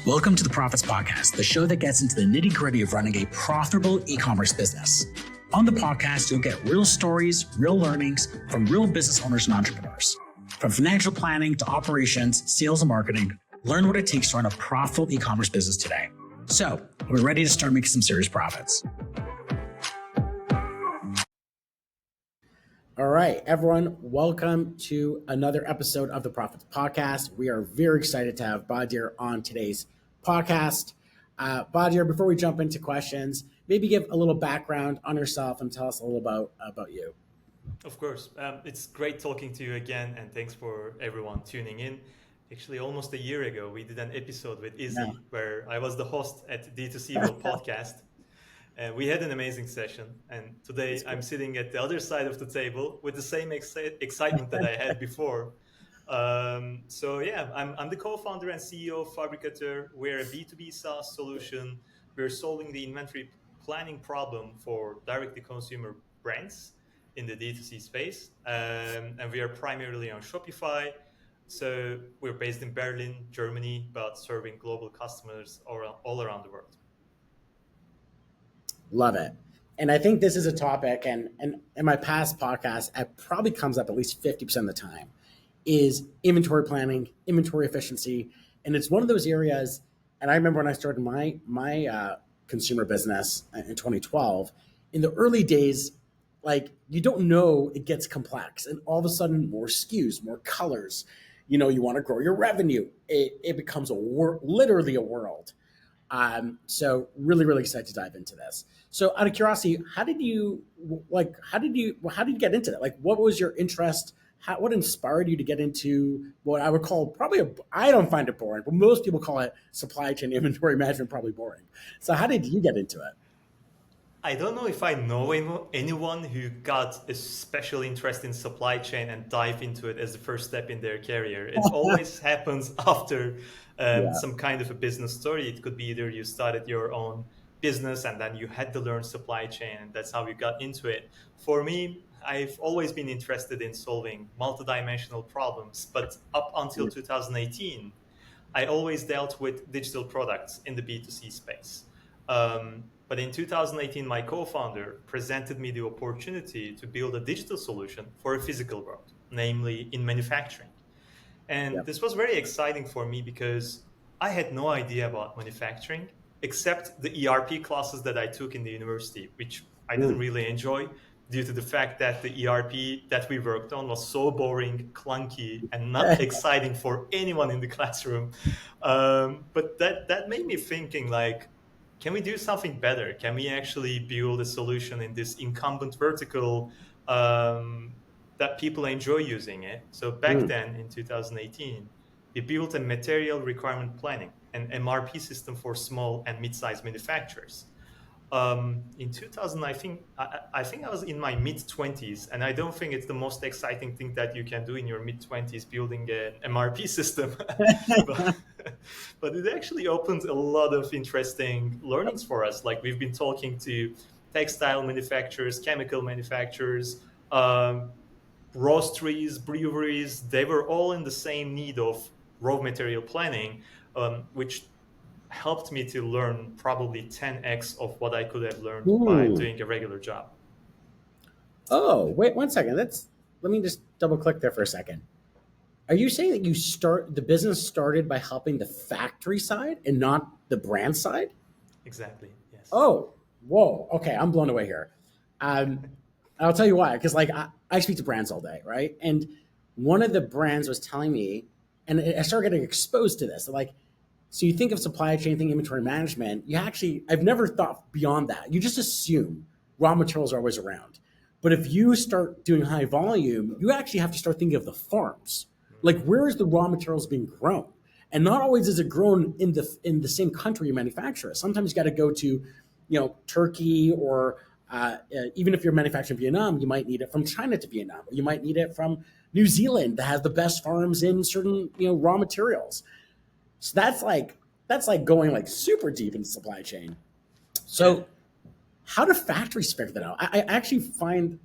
Welcome to the Profits Podcast, the show that gets into the nitty-gritty of running a profitable e-commerce business. On the podcast, you'll get real stories, real learnings from real business owners and entrepreneurs. From financial planning to operations, sales and marketing, learn what it takes to run a profitable e-commerce business today. So, we're ready to start making some serious profits. All right, everyone, welcome to another episode of the Profits Podcast. We are very excited to have Bahadir on today's podcast. Bahadir, before we jump into questions, maybe give a little background on yourself and tell us a little about you. Of course. It's great talking to you again, and thanks for everyone tuning in. Actually, almost a year ago, we did an episode with Izzy where I was the host at D2C podcast. We had an amazing session, and today I'm sitting at the other side of the table with the same excitement that I had before. I'm the co-founder and CEO of Fabrikator. We're a B2B SaaS solution. We're solving the inventory planning problem for direct-to-consumer brands in the D2C space, and we are primarily on Shopify. So we're based in Berlin, Germany, but serving global customers all around the world. Love it. And I think this is a topic, and in my past podcasts, it probably comes up at least 50% of the time, is inventory planning, inventory efficiency. And it's one of those areas, and I remember when I started my consumer business in 2012, in the early days, like, you don't know, it gets complex. And all of a sudden, more SKUs, more colors, you want to grow your revenue. It becomes literally a world. So really excited to dive into this. So out of curiosity, how did you get into that? Like, what was your interest? What inspired you to get into what I would call I don't find it boring, but most people call it supply chain inventory management, probably boring. So how did you get into it? I don't know if I know anyone who got a special interest in supply chain and dive into it as the first step in their career. It always happens after some kind of a business story. It could be either you started your own business and then you had to learn supply chain, and that's how you got into it. For me, I've always been interested in solving multidimensional problems, but up until 2018, I always dealt with digital products in the B2C space. But in 2018, my co-founder presented me the opportunity to build a digital solution for a physical world, namely in manufacturing. And this was very exciting for me because I had no idea about manufacturing except the ERP classes that I took in the university, which I didn't really enjoy due to the fact that the ERP that we worked on was so boring, clunky, and not exciting for anyone in the classroom. But that made me thinking, like, can we do something better? Can we actually build a solution in this incumbent vertical that people enjoy using it? So back then in 2018, we built a material requirement planning, an MRP system for small and mid-sized manufacturers. In 2000, I think I was in my mid-20s, and I don't think it's the most exciting thing that you can do in your mid-20s, building an MRP system. But it actually opened a lot of interesting learnings for us. Like, we've been talking to textile manufacturers, chemical manufacturers, roasteries, breweries. They were all in the same need of raw material planning, which helped me to learn probably 10x of what I could have learned by doing a regular job. Oh, wait 1 second. Let me just double click there for a second. Are you saying that the business started by helping the factory side and not the brand side? Exactly. Yes. Oh, whoa. Okay, I'm blown away here. I'll tell you why. Because I speak to brands all day, right? And one of the brands was telling me, and I started getting exposed to this. So you think of supply chain, think inventory management. I've never thought beyond that. You just assume raw materials are always around. But if you start doing high volume, you actually have to start thinking of the farms. Like, where is the raw materials being grown? And not always is it grown in the same country you manufacture it. Sometimes you got to go to, Turkey, or even if you're manufacturing Vietnam, you might need it from China to Vietnam, or you might need it from New Zealand that has the best farms in certain raw materials. So that's like going super deep into supply chain. So how do factories figure that out? I actually find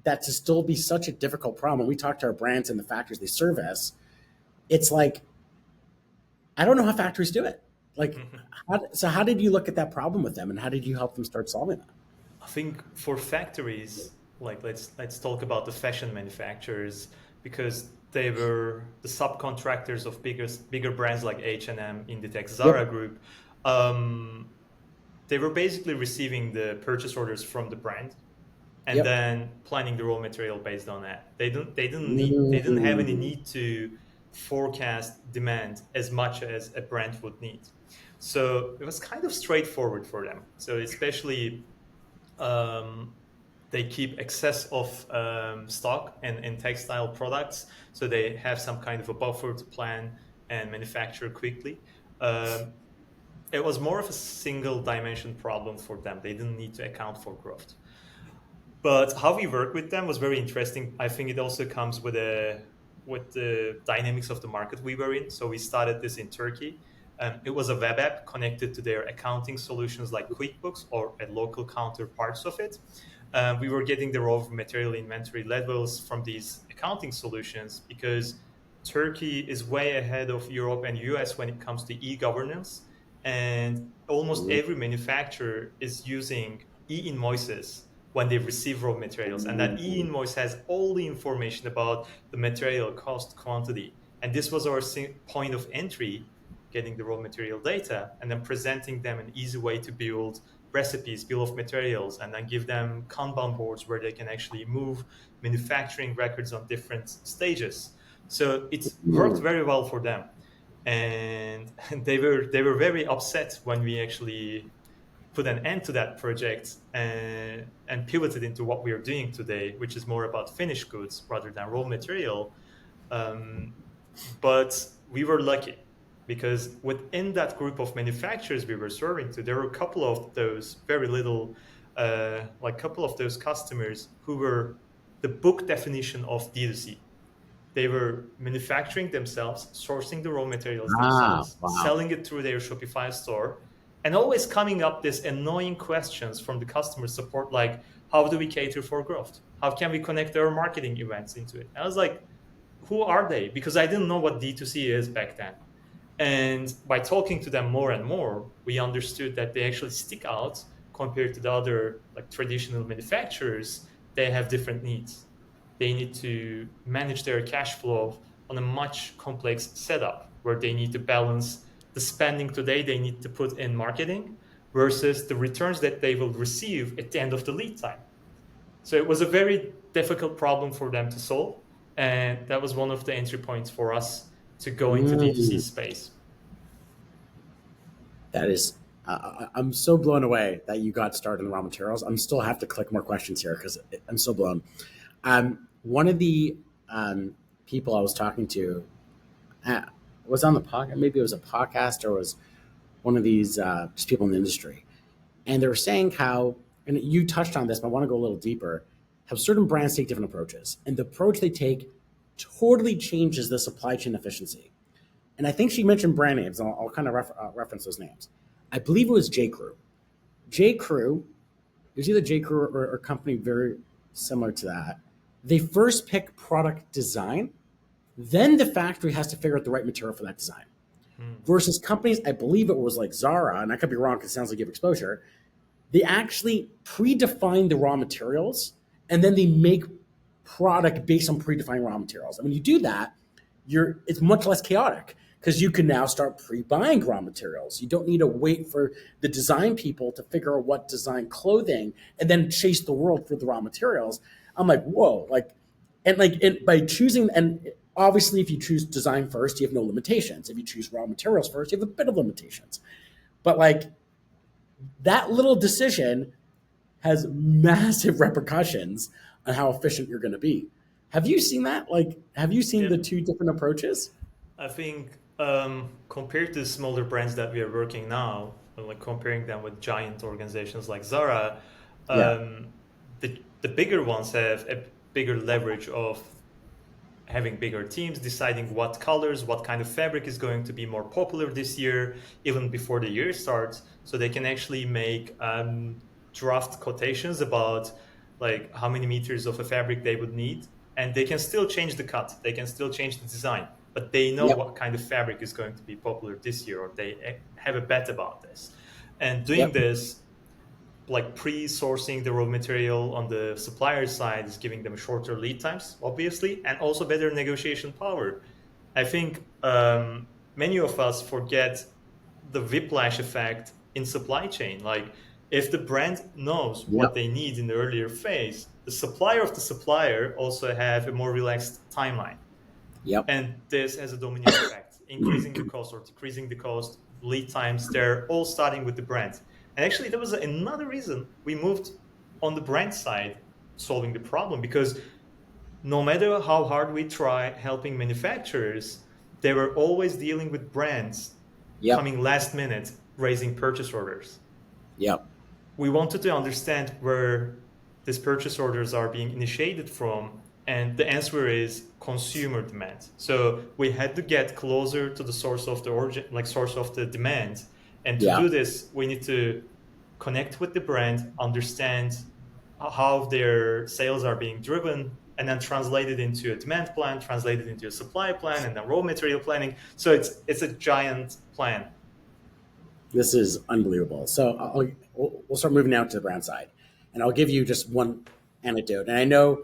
that to still be such a difficult problem. When we talk to our brands and the factories they service, it's like, I don't know how factories do it. Like, how did you look at that problem with them, and how did you help them start solving that? I think for factories, like let's talk about the fashion manufacturers, because they were the subcontractors of bigger brands like H&M, Inditex, Zara Yep. Group. They were basically receiving the purchase orders from the brand and Yep. then planning the raw material based on that. They didn't have any Mm. need to forecast demand as much as a brand would need. So it was kind of straightforward for them. So especially um, they keep excess of stock and textile products, so they have some kind of a buffer to plan and manufacture quickly. Um, it was more of a single dimension problem for them. They didn't need to account for growth. But how we work with them was very interesting. I think it also comes with the dynamics of the market we were in. So we started this in Turkey. It was a web app connected to their accounting solutions like QuickBooks or at local counterparts of it. We were getting the raw material inventory levels from these accounting solutions because Turkey is way ahead of Europe and US when it comes to e-governance. And almost every manufacturer is using e-invoices when they receive raw materials. And that e-invoice has all the information about the material cost, quantity. And this was our point of entry, getting the raw material data and then presenting them an easy way to build recipes, bill of materials, and then give them Kanban boards where they can actually move manufacturing records on different stages. So it worked very well for them. And they were very upset when we actually put an end to that project and pivoted into what we are doing today, which is more about finished goods rather than raw material. Um, but we were lucky because within that group of manufacturers we were serving to, there were a couple of those very little, like couple of those customers who were the book definition of D2C. They were manufacturing themselves, sourcing the raw materials Ah, themselves, wow. selling it through their Shopify store, and always coming up this annoying questions from the customer support like, how do we cater for growth? How can we connect our marketing events into it? And I was like, who are they? Because I didn't know what D2C is back then. And by talking to them more and more, we understood that they actually stick out compared to the other like traditional manufacturers. They have different needs. They need to manage their cash flow on a much complex setup where they need to balance the spending today they need to put in marketing versus the returns that they will receive at the end of the lead time. So it was a very difficult problem for them to solve. And that was one of the entry points for us to go into D2C Mm. space. That is, I'm so blown away that you got started in raw materials. I'm still have to click more questions here because I'm so blown. One of the people I was talking to uh, was on the podcast. Maybe it was a podcast or was one of these just people in the industry, and they were saying how, and you touched on this, but I want to go a little deeper. How certain brands take different approaches, and the approach they take totally changes the supply chain efficiency. And I think she mentioned brand names, and I'll kind of reference those names. I believe it was J. Crew. J. Crew, it was either J. Crew or a company very similar to that. They first pick product design, then the factory has to figure out the right material for that design. Hmm. Versus companies, I believe it was like Zara, and I could be wrong because it sounds like you have exposure. They actually predefine the raw materials and then they make product based on predefined raw materials. And when you do that, it's much less chaotic because you can now start pre-buying raw materials. You don't need to wait for the design people to figure out what design clothing and then chase the world for the raw materials. I'm like, whoa, by choosing, and obviously if you choose design first, you have no limitations. If you choose raw materials first, you have a bit of limitations. But like that little decision has massive repercussions on how efficient you're going to be. Have you seen that? Like, have you seen Yeah, the two different approaches? I think compared to smaller brands that we are working now, like comparing them with giant organizations like Zara, Yeah. the bigger ones have a bigger leverage of having bigger teams, deciding what colors, what kind of fabric is going to be more popular this year, even before the year starts. So they can actually make draft quotations about like how many meters of a fabric they would need. And they can still change the cut. They can still change the design, but they know Yep. what kind of fabric is going to be popular this year, or they have a bet about this. And doing Yep. this, like pre-sourcing the raw material on the supplier side, is giving them shorter lead times, obviously, and also better negotiation power. I think many of us forget the whiplash effect in supply chain. Like, if the brand knows what Yep. they need in the earlier phase, the supplier of the supplier also have a more relaxed timeline. Yep. And this has a domino effect, increasing the cost or decreasing the cost, lead times, they're all starting with the brand. And actually, there was another reason we moved on the brand side, solving the problem, because no matter how hard we try helping manufacturers, they were always dealing with brands Yep. coming last minute, raising purchase orders. Yep. We wanted to understand where these purchase orders are being initiated from, and the answer is consumer demand. So we had to get closer to the source of the origin, like source of the demand. And to Yeah. do this, we need to connect with the brand, understand how their sales are being driven, and then translate it into a demand plan, translate it into a supply plan, and then raw material planning. So it's a giant plan. This is unbelievable. So we'll start moving now to the brand side, and I'll give you just one anecdote. And I know,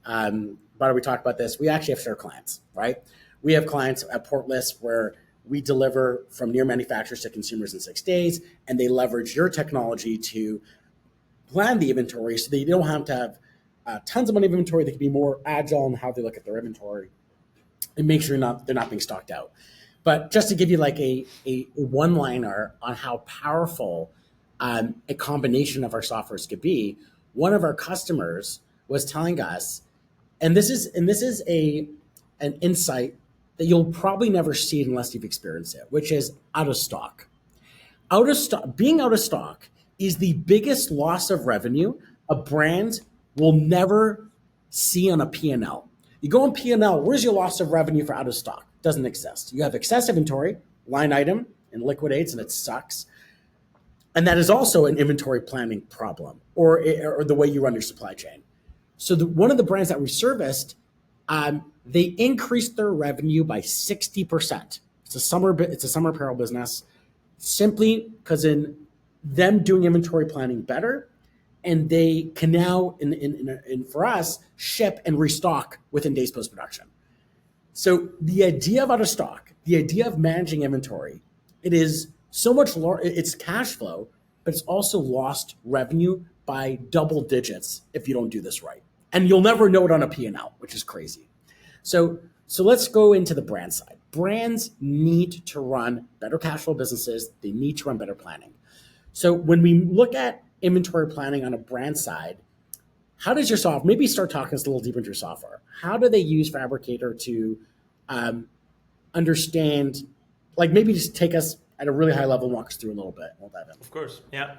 Bahadir, we talked about this. We actually have share clients, right? We have clients at Portless where we deliver from near manufacturers to consumers in 6 days, and they leverage your technology to plan the inventory so they don't have to have tons of money of inventory. They can be more agile in how they look at their inventory and make sure they're not being stocked out. But just to give you like a one liner on how powerful a combination of our softwares could be, one of our customers was telling us, and this is an insight that you'll probably never see unless you've experienced it, which is out of stock. Being out of stock is the biggest loss of revenue a brand will never see on a P&L. You go on P&L, where's your loss of revenue for out of stock? Doesn't exist. You have excess inventory, line item, and liquidates, and it sucks. And that is also an inventory planning problem, or the way you run your supply chain. So one of the brands that we serviced, they increased their revenue by 60%. It's a summer apparel business, simply because in them doing inventory planning better, and they can now, for us, ship and restock within days post production. So the idea of out of stock, the idea of managing inventory, it is so much it's cash flow, but it's also lost revenue by double digits if you don't do this right. And you'll never know it on a P&L, which is crazy. So let's go into the brand side. Brands need to run better cash flow businesses. They need to run better planning. So when we look at inventory planning on a brand side, how does your software, maybe start talking us a little deeper into your software. How do they use Fabrikator to understand, like maybe just take us at a really high level and walk us through a little bit. We'll dive in. Of course, yeah.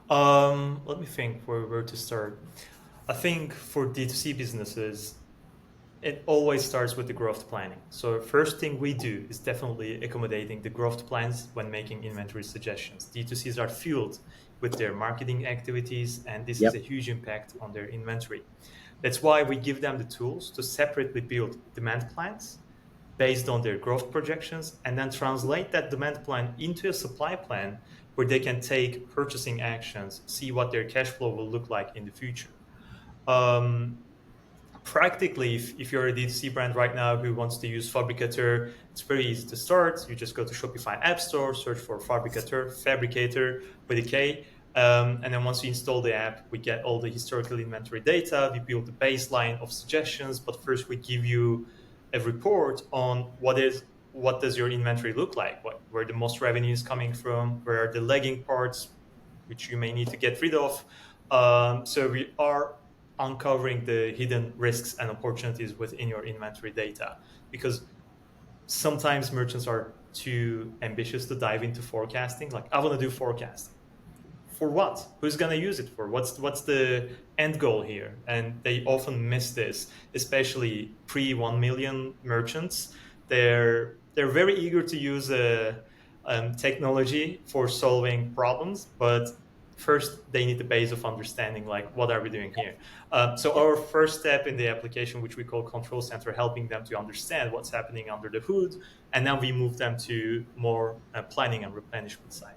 Let me think where to start. I think for D2C businesses, it always starts with the growth planning. So first thing we do is definitely accommodating the growth plans when making inventory suggestions. D2Cs are fueled with their marketing activities, and this is a huge impact on their inventory. That's why we give them the tools to separately build demand plans based on their growth projections, and then translate that demand plan into a supply plan where they can take purchasing actions, see what their cash flow will look like in the future. Practically, if you're a D2C brand right now who wants to use Fabrikator, it's very easy to start. You just go to Shopify App Store, search for Fabrikator with a K. And then once you install the app, we get all the historical inventory data. We build the baseline of suggestions, but first we give you a report on what does your inventory look like, where the most revenue is coming from, where are the lagging parts, which you may need to get rid of. So we are uncovering the hidden risks and opportunities within your inventory data, because sometimes merchants are too ambitious to dive into forecasting. Like, I want to do forecasting. For what? Who's going to use it for? What's the end goal here? And they often miss this, especially pre-1 million merchants. They're very eager to use technology for solving problems, but first they need the base of understanding, like, what are we doing here? So our first step in the application, which we call Control Center, helping them to understand what's happening under the hood, and then we move them to more planning and replenishment side.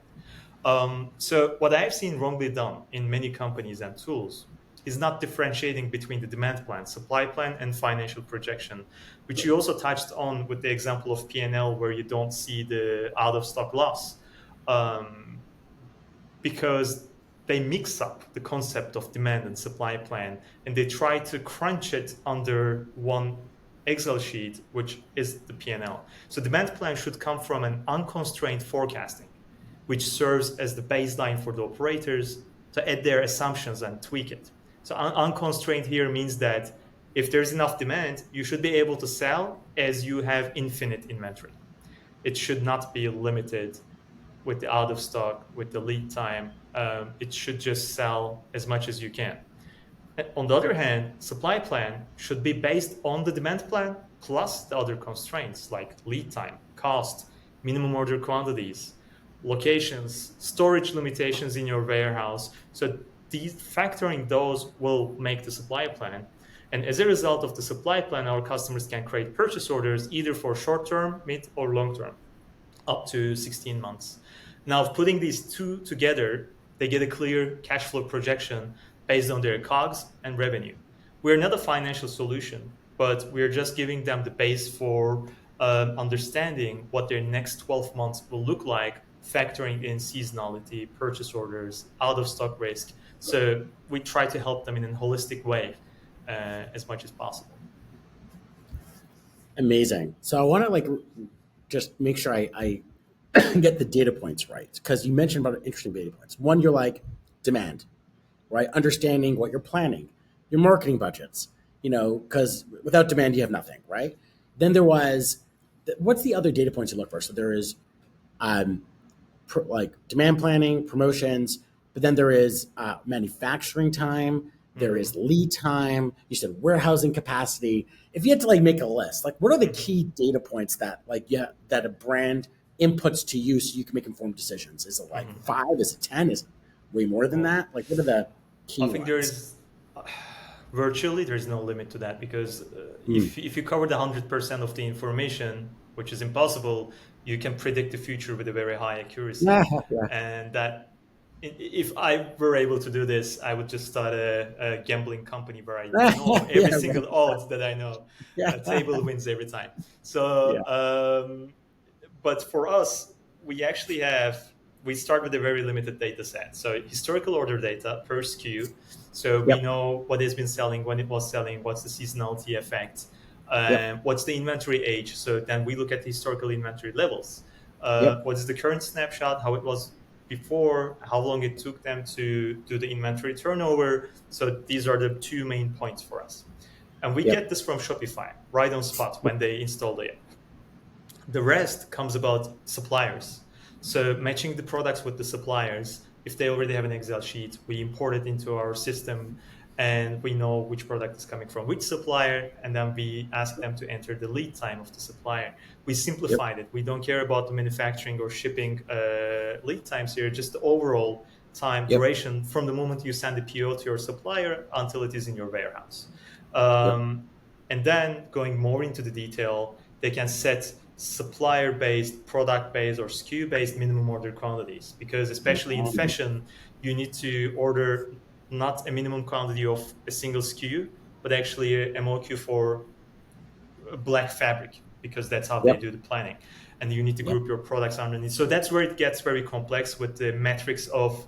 So what I've seen wrongly done in many companies and tools is not differentiating between the demand plan, supply plan, and financial projection, which you also touched on with the example of P&L, where you don't see the out of stock loss, because they mix up the concept of demand and supply plan, and they try to crunch it under one Excel sheet, which is the P&L. So demand plan should come from an unconstrained forecasting, which serves as the baseline for the operators to add their assumptions and tweak it. So unconstrained here means that if there's enough demand, you should be able to sell as you have infinite inventory. It should not be limited with the out of stock, with the lead time. It should just sell as much as you can. On the other hand, supply plan should be based on the demand plan plus the other constraints like lead time, cost, minimum order quantities, locations, storage limitations in your warehouse. So factoring those will make the supply plan. And as a result of the supply plan, our customers can create purchase orders either for short-term, mid, or long-term, up to 16 months. Now, putting these two together, they get a clear cash flow projection based on their COGS and revenue. We're not a financial solution, but we're just giving them the base for understanding what their next 12 months will look like, factoring in seasonality, purchase orders, out of stock risk. So we try to help them in a holistic way as much as possible. Amazing. So I want to just make sure I get the data points right, because you mentioned about interesting data points. One, you're like demand, right? Understanding what you're planning, your marketing budgets, because without demand you have nothing, right? Then there was, what's the other data points you look for? So there is like demand planning, promotions, but then there is manufacturing time, there is lead time, you said warehousing capacity. If you had to make a list, what are the key data points that that a brand inputs to you so you can make informed decisions? Is it 5? Is it 10? Is it way more than that? What are the key ones? I think there's virtually there's no limit to that, because if you cover the 100% of the information, which is impossible, you can predict the future with a very high accuracy. Yeah. And that, if I were able to do this, I would just start a gambling company where I know every single odds that I know. Yeah. A table wins every time. So, but for us, we start with a very limited data set. So historical order data per SKU. So we know what has been selling, when it was selling, what's the seasonality effect, what's the inventory age. So then we look at the historical inventory levels. What is the current snapshot, how it was before, how long it took them to do the inventory turnover. So these are the two main points for us. And we get this from Shopify right on spot when they install the app. The rest comes about suppliers. So matching the products with the suppliers. If they already have an Excel sheet, we import it into our system and we know which product is coming from which supplier, and then we ask them to enter the lead time of the supplier. We simplified it. We don't care about the manufacturing or shipping lead times here, just the overall time duration from the moment you send the PO to your supplier until it is in your warehouse. And then going more into the detail, they can set supplier-based, product-based, or SKU-based minimum order quantities, because especially in fashion, you need to order not a minimum quantity of a single SKU, but actually a MOQ for black fabric, because that's how they do the planning. And you need to group your products underneath. So that's where it gets very complex with the metrics of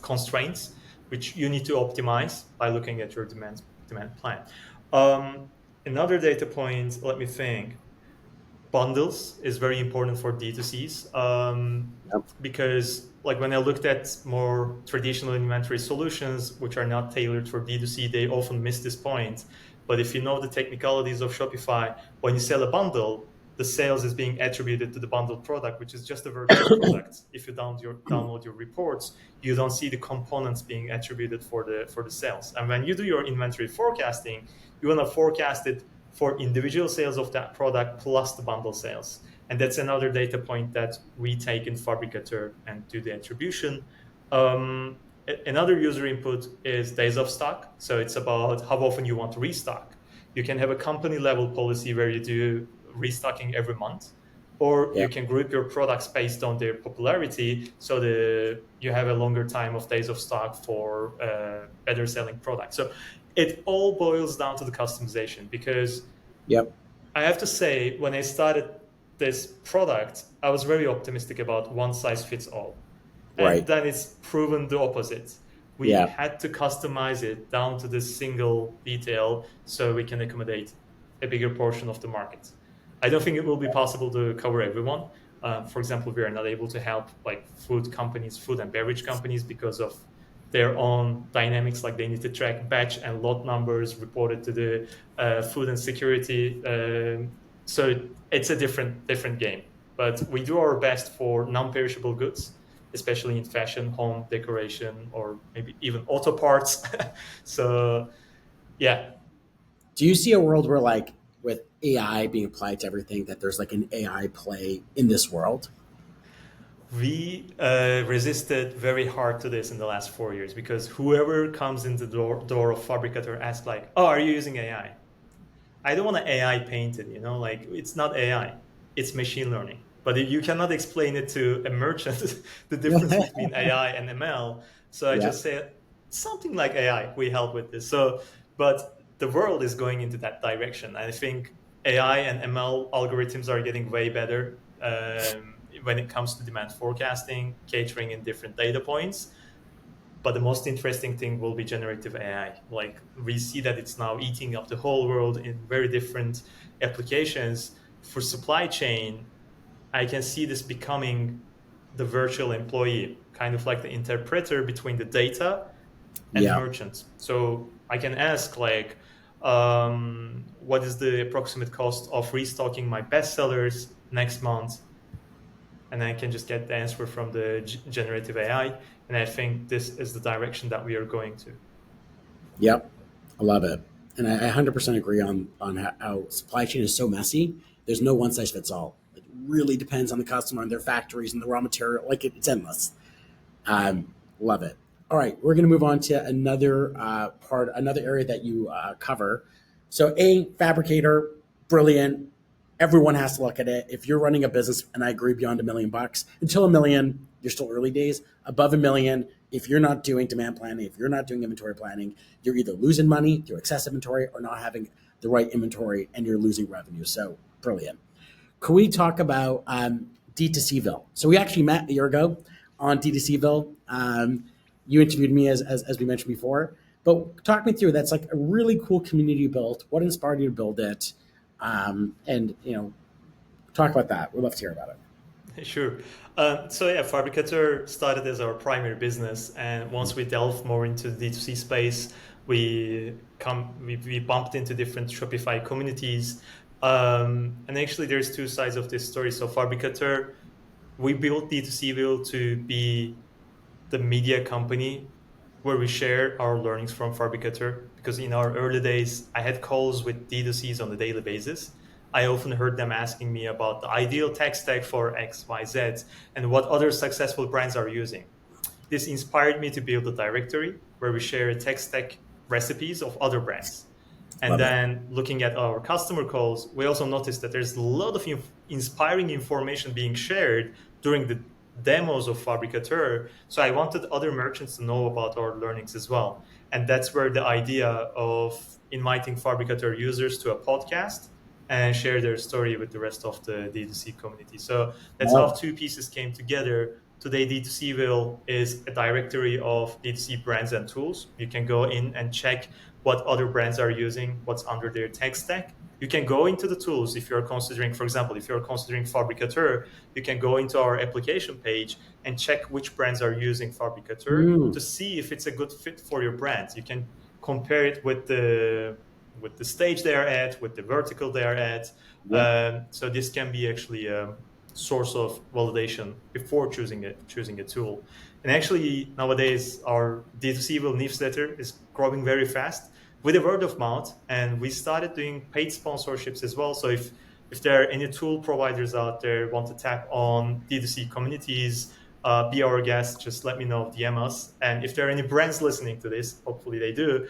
constraints, which you need to optimize by looking at your demand plan. Another data point, let me think. Bundles is very important for D2Cs, because when I looked at more traditional inventory solutions, which are not tailored for D2C, they often miss this point. But if you know the technicalities of Shopify, when you sell a bundle, the sales is being attributed to the bundled product, which is just a virtual product. If you download your reports, you don't see the components being attributed for the sales. And when you do your inventory forecasting, you want to forecast it for individual sales of that product plus the bundle sales. And that's another data point that we take in Fabrikator and do the attribution. Another user input is days of stock. So it's about how often you want to restock. You can have a company level policy where you do restocking every month, or Yeah. you can group your products based on their popularity so you have a longer time of days of stock for better selling products. So it all boils down to the customization, because Yep. I have to say, when I started this product, I was very optimistic about one size fits all. And Right. then it's proven the opposite. We Yeah. had to customize it down to the single detail so we can accommodate a bigger portion of the market. I don't think it will be possible to cover everyone. For example, we are not able to help like food companies, food and beverage companies, because of their own dynamics. Like they need to track batch and lot numbers reported to the food and security. So it's a different game. But we do our best for non-perishable goods, especially in fashion, home decoration, or maybe even auto parts. So yeah, Do you see a world where, like, with AI being applied to everything, that there's like an AI play in this world? we resisted very hard to this in the last 4 years, because whoever comes in the door of Fabrikator asks like, "Oh, are you using AI?" I don't want to AI paint it, like it's not AI, it's machine learning. But you cannot explain it to a merchant, the difference between AI and ML. So I Yeah. just say something like AI, we help with this. So, but the world is going into that direction. I think AI and ML algorithms are getting way better when it comes to demand forecasting, catering in different data points. But the most interesting thing will be generative AI. Like we see that it's now eating up the whole world in very different applications. For supply chain, I can see this becoming the virtual employee, kind of like the interpreter between the data and the Yeah. merchant. So I can ask like, what is the approximate cost of restocking my bestsellers next month? And I can just get the answer from the generative AI. And I think this is the direction that we are going to. Yep. I love it. And I 100% agree on how supply chain is so messy. There's no one size fits all. It really depends on the customer and their factories and the raw material. Like it's endless. Love it. All right, we're going to move on to another area that you cover. So, Fabricator, brilliant. Everyone has to look at it. If you're running a business, and I agree, beyond $1 million, until $1 million, you're still early days. Above $1 million, if you're not doing demand planning, if you're not doing inventory planning, you're either losing money through excessive inventory or not having the right inventory, and you're losing revenue. So, brilliant. Can we talk about D2Cville? So we actually met a year ago on D2Cville. You interviewed me as we mentioned before, but talk me through. That's like a really cool community you built. What inspired you to build it? And talk about that. We'd love to hear about it. Sure. So yeah, Fabrikator started as our primary business, and once we delved more into the D2C space, we bumped into different Shopify communities. And actually, there's two sides of this story. So Fabrikator, we built D2Cville to be the media company where we share our learnings from Fabrikator. Because in our early days, I had calls with D2Cs on a daily basis. I often heard them asking me about the ideal tech stack for X, Y, Z, and what other successful brands are using. This inspired me to build a directory where we share tech stack recipes of other brands. And Love it. then looking at our customer calls, we also noticed that there's a lot of inspiring information being shared during the demos of Fabrikator. So I wanted other merchants to know about our learnings as well. And that's where the idea of inviting Fabrikator users to a podcast and share their story with the rest of the D2C community. So that's how Oh, two pieces came together. Today, D2Cville is a directory of D2C brands and tools. You can go in and check what other brands are using, what's under their tech stack. You can go into the tools if you're considering, for example, if you're considering Fabrikator, you can go into our application page and check which brands are using Fabrikator to see if it's a good fit for your brand. You can compare it with the stage they are at, with the vertical they are at. yep. So this can be actually a source of validation before choosing a tool. And actually nowadays our D2Cville newsletter is growing very fast with a word of mouth, and we started doing paid sponsorships as well. So if there are any tool providers out there want to tap on D2C communities, be our guest. Just let me know, DM us. And if there are any brands listening to this, hopefully they do,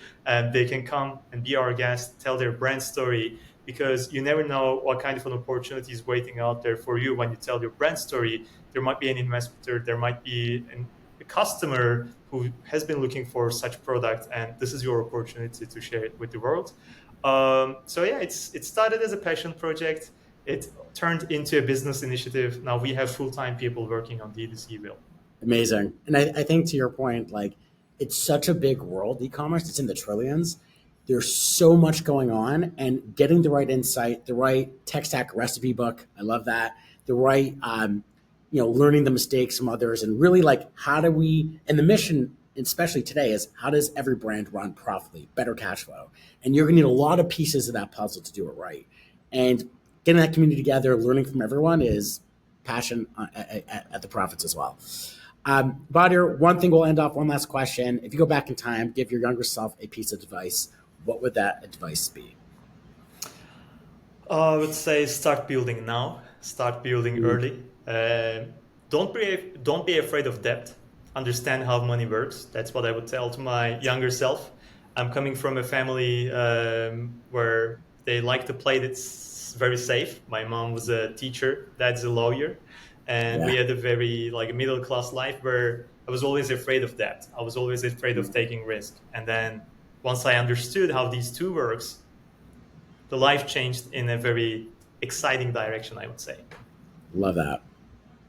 they can come and be our guest, tell their brand story, because you never know what kind of an opportunity is waiting out there for you when you tell your brand story. There might be an investor, there might be a customer who has been looking for such product, and this is your opportunity to share it with the world. So yeah, it started as a passion project. It turned into a business initiative. Now we have full-time people working on D2C build. Amazing. And I think to your point, like, it's such a big world, e-commerce, it's in the trillions. There's so much going on, and getting the right insight, the right tech stack recipe book, I love that, the right, learning the mistakes from others, and really like, how do we, and the mission, especially today, is how does every brand run profitably, better cash flow? And you're gonna need a lot of pieces of that puzzle to do it right. And getting that community together, learning from everyone is passion at the profits as well. Bahadir, one thing we'll end off, one last question. If you go back in time, give your younger self a piece of advice, what would that advice be? I would say start building now, start building early. Don't be afraid of debt. Understand how money works. That's what I would tell to my younger self. I'm coming from a family where they like to play it very safe. My mom was a teacher, dad's a lawyer. And we had a very middle class life where I was always afraid of debt. I was always afraid of taking risk. And then once I understood how these two works, the life changed in a very exciting direction, I would say. Love that.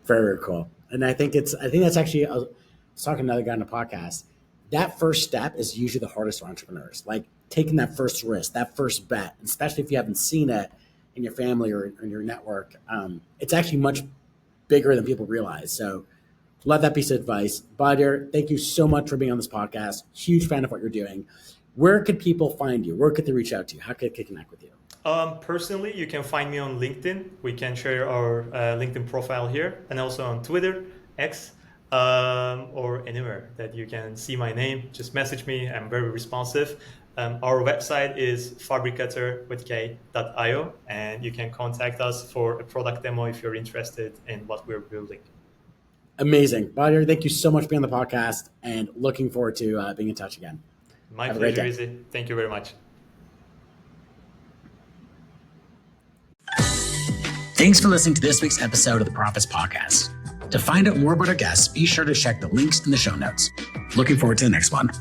Very, very cool. And I think that's actually, I was talking to another guy on the podcast. That first step is usually the hardest for entrepreneurs. Like taking that first risk, that first bet, especially if you haven't seen it in your family or in your network. It's actually much bigger than people realize. So love that piece of advice. Bahadir, thank you so much for being on this podcast. Huge fan of what you're doing. Where could people find you? Where could they reach out to you? How could they connect with you? Personally, you can find me on LinkedIn. We can share our LinkedIn profile here, and also on Twitter, X, or anywhere that you can see my name. Just message me. I'm very responsive. Our website is fabrikator.io, and you can contact us for a product demo if you're interested in what we're building. Amazing. Bahadir, thank you so much for being on the podcast, and looking forward to being in touch again. My pleasure, Izzy. Thank you very much. Thanks for listening to this week's episode of the Profits Podcast. To find out more about our guests, be sure to check the links in the show notes. Looking forward to the next one.